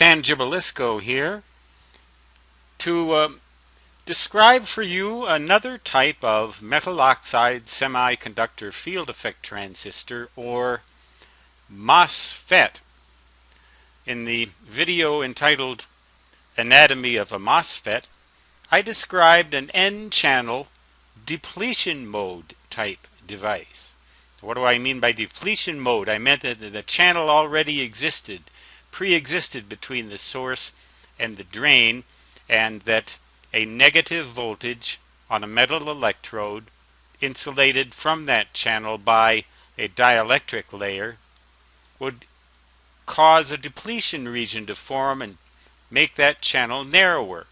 Stan Gibilisco here to describe for you another type of metal oxide semiconductor field effect transistor, or MOSFET. In the video entitled Anatomy of a MOSFET, I described an N-channel depletion mode type device. What do I mean by depletion mode? I meant that the channel already pre-existed between the source and the drain, and that a negative voltage on a metal electrode insulated from that channel by a dielectric layer would cause a depletion region to form and make that channel narrower,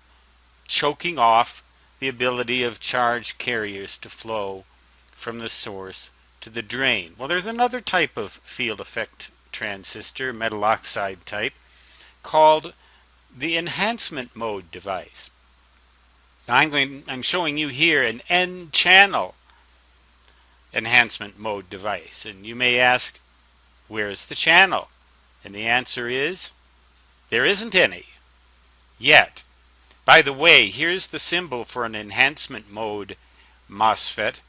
choking off the ability of charge carriers to flow from the source to the drain. Well, there's another type of field effect transistor, metal oxide type, called the enhancement mode device. Now I'm showing you here an N-channel enhancement mode device, and you may ask, where's the channel? And the answer is, there isn't any yet. By the way, here's the symbol for an enhancement mode MOSFET.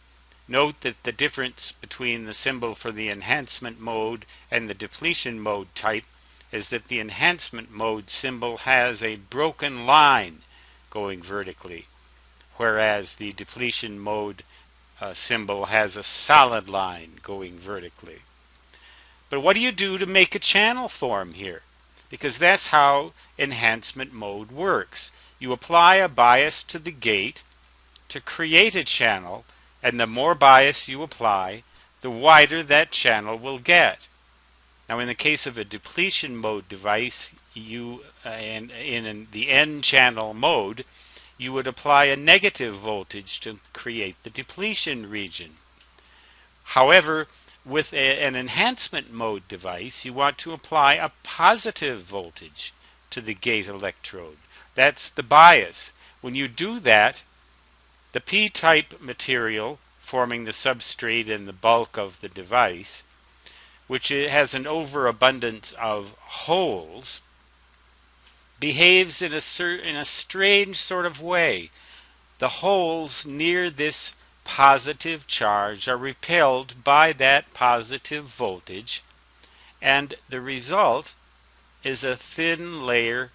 Note that the difference between the symbol for the enhancement mode and the depletion mode type is that the enhancement mode symbol has a broken line going vertically, whereas the depletion mode symbol has a solid line going vertically. But what do you do to make a channel form here? Because that's how enhancement mode works. You apply a bias to the gate to create a channel, and the more bias you apply, the wider that channel will get. Now, in the case of a depletion mode device, in the N-channel mode, you would apply a negative voltage to create the depletion region. However, with an enhancement mode device, you want to apply a positive voltage to the gate electrode. That's the bias. When you do that, the P-type material forming the substrate and the bulk of the device, which has an overabundance of holes, behaves in a strange sort of way. The holes near this positive charge are repelled by that positive voltage, and the result is a thin layer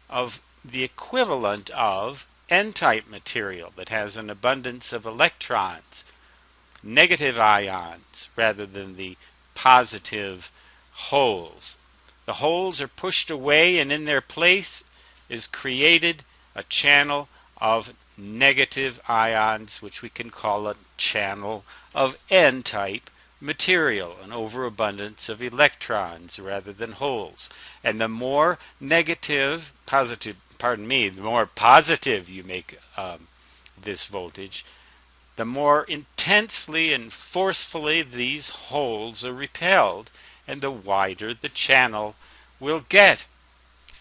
of the equivalent of N-type material that has an abundance of electrons, negative ions, rather than the positive holes. The holes are pushed away, and in their place is created a channel of negative ions, which we can call a channel of N-type material, an overabundance of electrons rather than holes. And the more the more positive you make this voltage, the more intensely and forcefully these holes are repelled, and the wider the channel will get.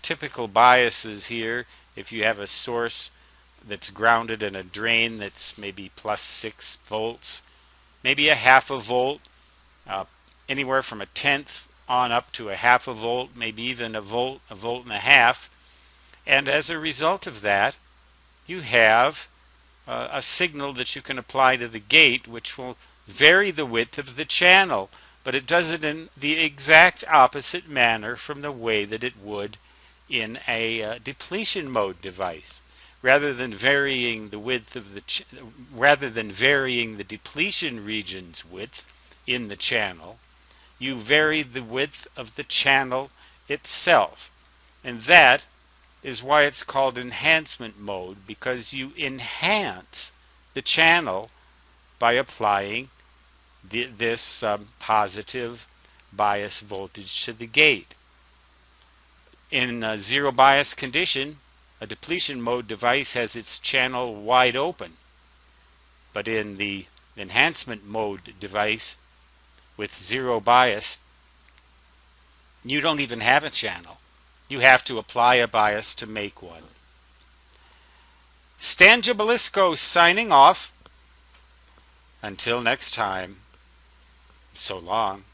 Typical biases here, if you have a source that's grounded in a drain that's maybe plus 6 volts, maybe a half a volt, anywhere from a tenth on up to a half a volt, maybe even a volt and a half. And as a result of that, you have a signal that you can apply to the gate, which will vary the width of the channel, but it does it in the exact opposite manner from the way that it would in a depletion mode device. Rather than varying the depletion region's width in the channel, you vary the width of the channel itself. And that is why it's called enhancement mode, because you enhance the channel by applying this positive bias voltage to the gate. In a zero bias condition, a depletion mode device has its channel wide open. But in the enhancement mode device with zero bias, you don't even have a channel. You have to apply a bias to make one. Stan Gibilisco signing off. Until next time, so long.